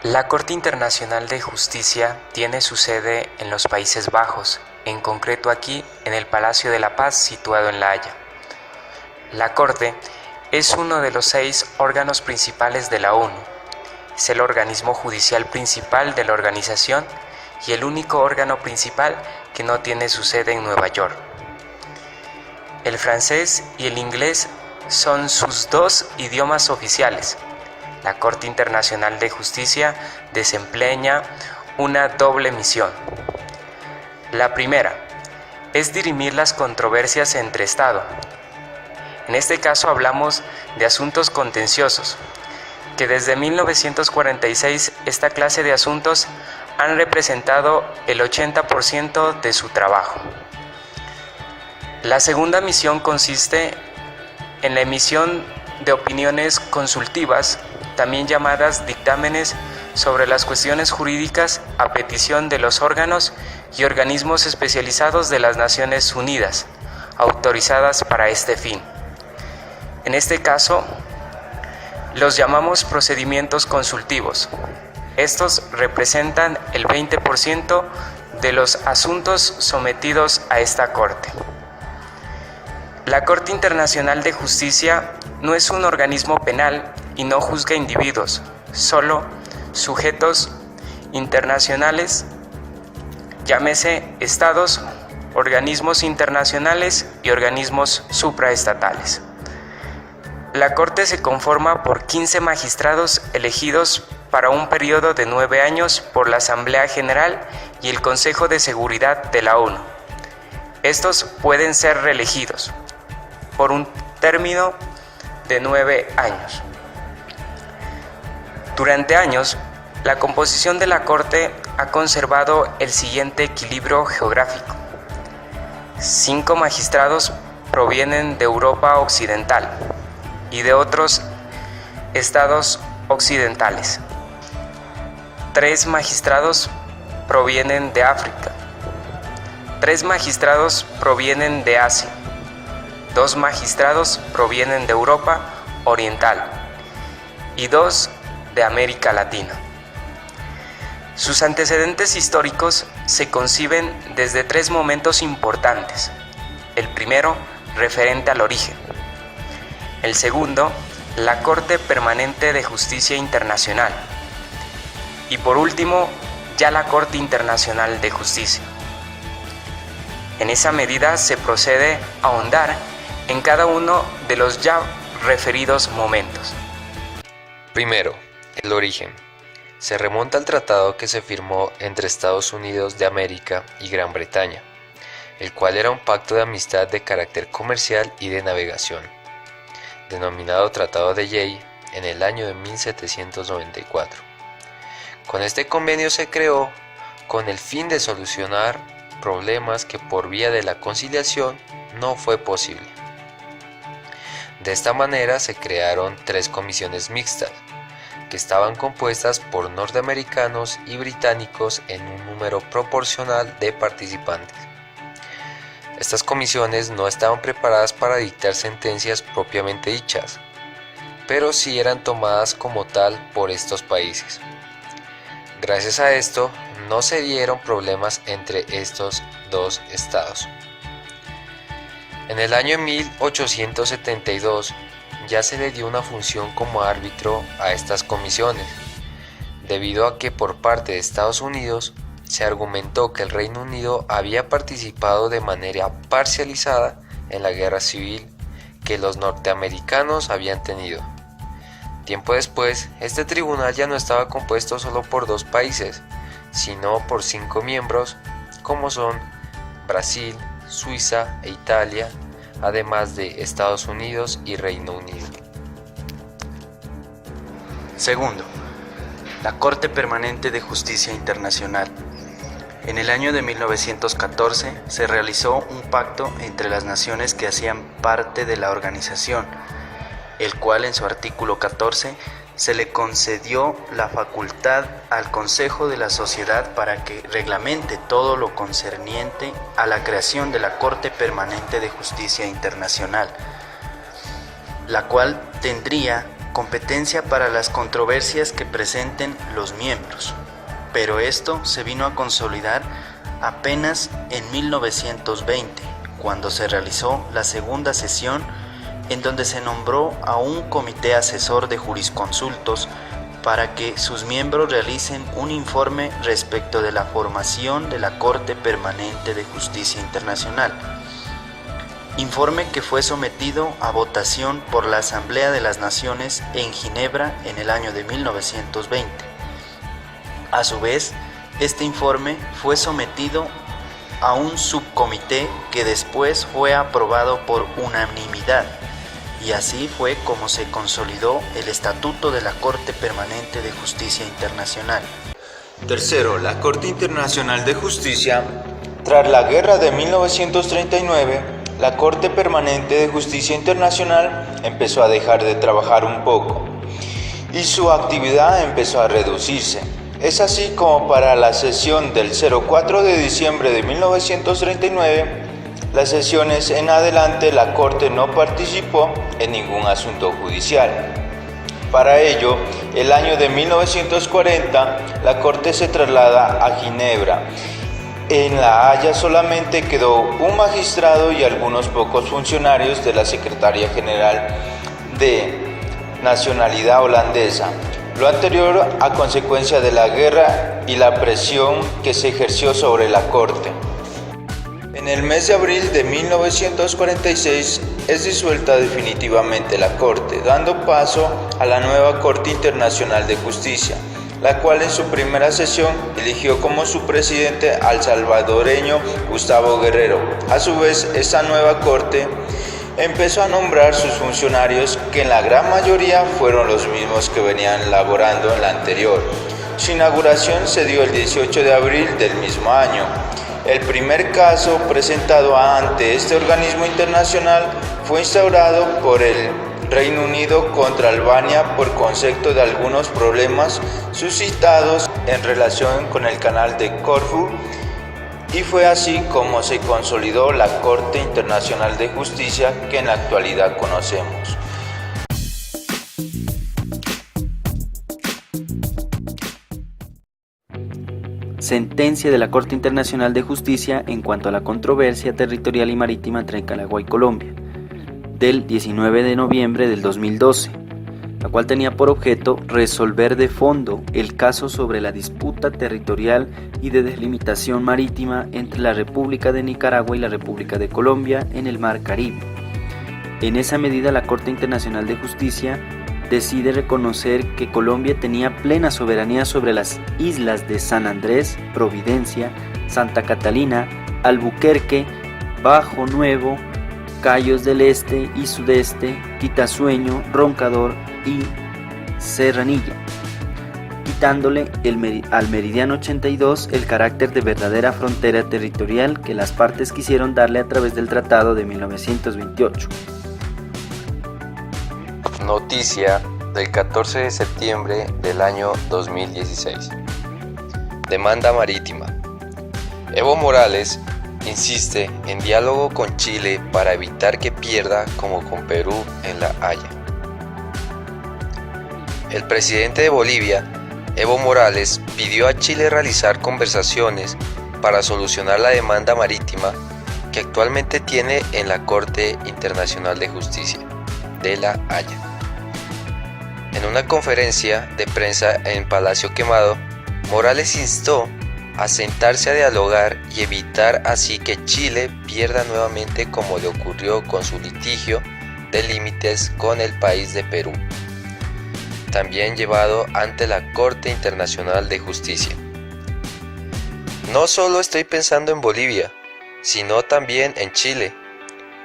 La Corte Internacional de Justicia tiene su sede en los Países Bajos, en concreto aquí en el Palacio de la Paz situado en La Haya. La Corte es uno de los 6 órganos principales de la ONU. Es el organismo judicial principal de la organización y el único órgano principal que no tiene su sede en Nueva York. El francés y el inglés son sus 2 idiomas oficiales. La Corte Internacional de Justicia desempeña una doble misión. La primera es dirimir las controversias entre Estados. En este caso hablamos de asuntos contenciosos, que desde 1946 esta clase de asuntos han representado el 80% de su trabajo. La segunda misión consiste en la emisión de opiniones consultivas, también llamadas dictámenes, sobre las cuestiones jurídicas a petición de los órganos y organismos especializados de las Naciones Unidas, autorizadas para este fin. En este caso, los llamamos procedimientos consultivos. Estos representan el 20% de los asuntos sometidos a esta Corte. La Corte Internacional de Justicia no es un organismo penal y no juzga individuos, solo sujetos internacionales, llámese estados, organismos internacionales y organismos supraestatales. La Corte se conforma por 15 magistrados elegidos para un periodo de 9 años por la Asamblea General y el Consejo de Seguridad de la ONU. Estos pueden ser reelegidos por un término de 9 años. Durante años, la composición de la Corte ha conservado el siguiente equilibrio geográfico. 5 magistrados provienen de Europa Occidental y de otros estados occidentales. 3 magistrados provienen de África. 3 magistrados provienen de Asia. 2 magistrados provienen de Europa Oriental y 2 de América Latina. Sus antecedentes históricos se conciben desde 3 momentos importantes. El primero, referente al origen. El segundo, la Corte Permanente de Justicia Internacional. Y por último, ya la Corte Internacional de Justicia. En esa medida se procede a ahondar en cada uno de los ya referidos momentos. Primero, el origen. Se remonta al tratado que se firmó entre Estados Unidos de América y Gran Bretaña, el cual era un pacto de amistad de carácter comercial y de navegación, denominado Tratado de Jay en el año de 1794. Con este convenio se creó con el fin de solucionar problemas que por vía de la conciliación no fue posible. De esta manera se crearon 3 comisiones mixtas, que estaban compuestas por norteamericanos y británicos en un número proporcional de participantes. Estas comisiones no estaban preparadas para dictar sentencias propiamente dichas, pero sí eran tomadas como tal por estos países. Gracias a esto, no se dieron problemas entre estos 2 estados. En el año 1872 ya se le dio una función como árbitro a estas comisiones, debido a que por parte de Estados Unidos se argumentó que el Reino Unido había participado de manera parcializada en la guerra civil que los norteamericanos habían tenido. Tiempo después, este tribunal ya no estaba compuesto solo por 2 países, sino por 5 miembros, como son Brasil, Suiza e Italia, además de Estados Unidos y Reino Unido. Segundo, la Corte Permanente de Justicia Internacional. En el año de 1914 se realizó un pacto entre las naciones que hacían parte de la organización, el cual en su artículo 14 se le concedió la facultad al Consejo de la Sociedad para que reglamente todo lo concerniente a la creación de la Corte Permanente de Justicia Internacional, la cual tendría competencia para las controversias que presenten los miembros, pero esto se vino a consolidar apenas en 1920, cuando se realizó la segunda sesión en donde se nombró a un comité asesor de jurisconsultos para que sus miembros realicen un informe respecto de la formación de la Corte Permanente de Justicia Internacional. Informe que fue sometido a votación por la Asamblea de las Naciones en Ginebra en el año de 1920. A su vez, este informe fue sometido a un subcomité que después fue aprobado por unanimidad, y así fue como se consolidó el Estatuto de la Corte Permanente de Justicia Internacional. Tercero, la Corte Internacional de Justicia. Tras la Guerra de 1939, la Corte Permanente de Justicia Internacional empezó a dejar de trabajar un poco y su actividad empezó a reducirse. Es así como para la sesión del 04 de diciembre de 1939, las sesiones en adelante la Corte no participó en ningún asunto judicial. Para ello, el año de 1940, la Corte se traslada a Ginebra. En La Haya solamente quedó un magistrado y algunos pocos funcionarios de la Secretaría General de nacionalidad holandesa. Lo anterior a consecuencia de la guerra y la presión que se ejerció sobre la Corte. En el mes de abril de 1946 es disuelta definitivamente la Corte, dando paso a la nueva Corte Internacional de Justicia, la cual en su primera sesión eligió como su presidente al salvadoreño Gustavo Guerrero. A su vez, esta nueva Corte empezó a nombrar sus funcionarios, que en la gran mayoría fueron los mismos que venían laborando en la anterior. Su inauguración se dio el 18 de abril del mismo año. El primer caso presentado ante este organismo internacional fue instaurado por el Reino Unido contra Albania por concepto de algunos problemas suscitados en relación con el canal de Corfú, y fue así como se consolidó la Corte Internacional de Justicia que en la actualidad conocemos. Sentencia de la Corte Internacional de Justicia en cuanto a la controversia territorial y marítima entre Nicaragua y Colombia, del 19 de noviembre del 2012, la cual tenía por objeto resolver de fondo el caso sobre la disputa territorial y de delimitación marítima entre la República de Nicaragua y la República de Colombia en el Mar Caribe. En esa medida, la Corte Internacional de Justicia decide reconocer que Colombia tenía plena soberanía sobre las islas de San Andrés, Providencia, Santa Catalina, Albuquerque, Bajo Nuevo, Cayos del Este y Sudeste, Quitasueño, Roncador y Serranilla, quitándole al meridiano 82 el carácter de verdadera frontera territorial que las partes quisieron darle a través del Tratado de 1928. Noticia del 14 de septiembre del año 2016. Demanda marítima. Evo Morales insiste en diálogo con Chile para evitar que pierda como con Perú en La Haya. El presidente de Bolivia, Evo Morales, pidió a Chile realizar conversaciones para solucionar la demanda marítima que actualmente tiene en la Corte Internacional de Justicia de La Haya. En una conferencia de prensa en Palacio Quemado, Morales instó a sentarse a dialogar y evitar así que Chile pierda nuevamente como le ocurrió con su litigio de límites con el país de Perú, también llevado ante la Corte Internacional de Justicia. No solo estoy pensando en Bolivia, sino también en Chile,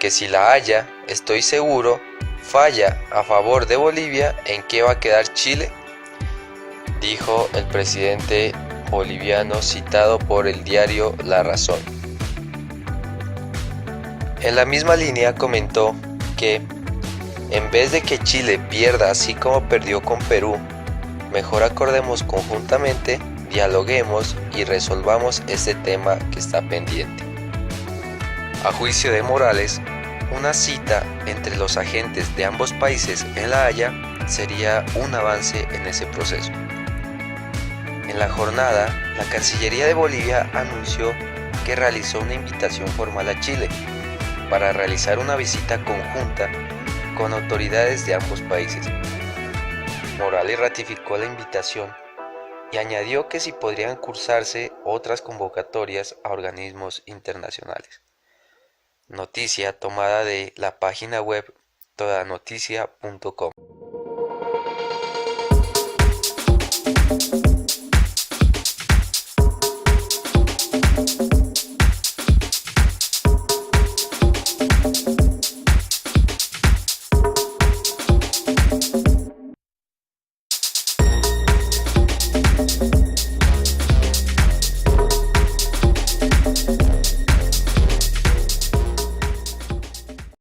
que si La Haya, estoy seguro, falla a favor de Bolivia, ¿en qué va a quedar Chile?, dijo el presidente boliviano citado por el diario La Razón. En la misma línea comentó que, en vez de que Chile pierda así como perdió con Perú, mejor acordemos conjuntamente, dialoguemos y resolvamos este tema que está pendiente. A juicio de Morales, una cita entre los agentes de ambos países en La Haya sería un avance en ese proceso. En la jornada, la Cancillería de Bolivia anunció que realizó una invitación formal a Chile para realizar una visita conjunta con autoridades de ambos países. Morales ratificó la invitación y añadió que si podrían cursarse otras convocatorias a organismos internacionales. Noticia tomada de la página web todanoticia.com.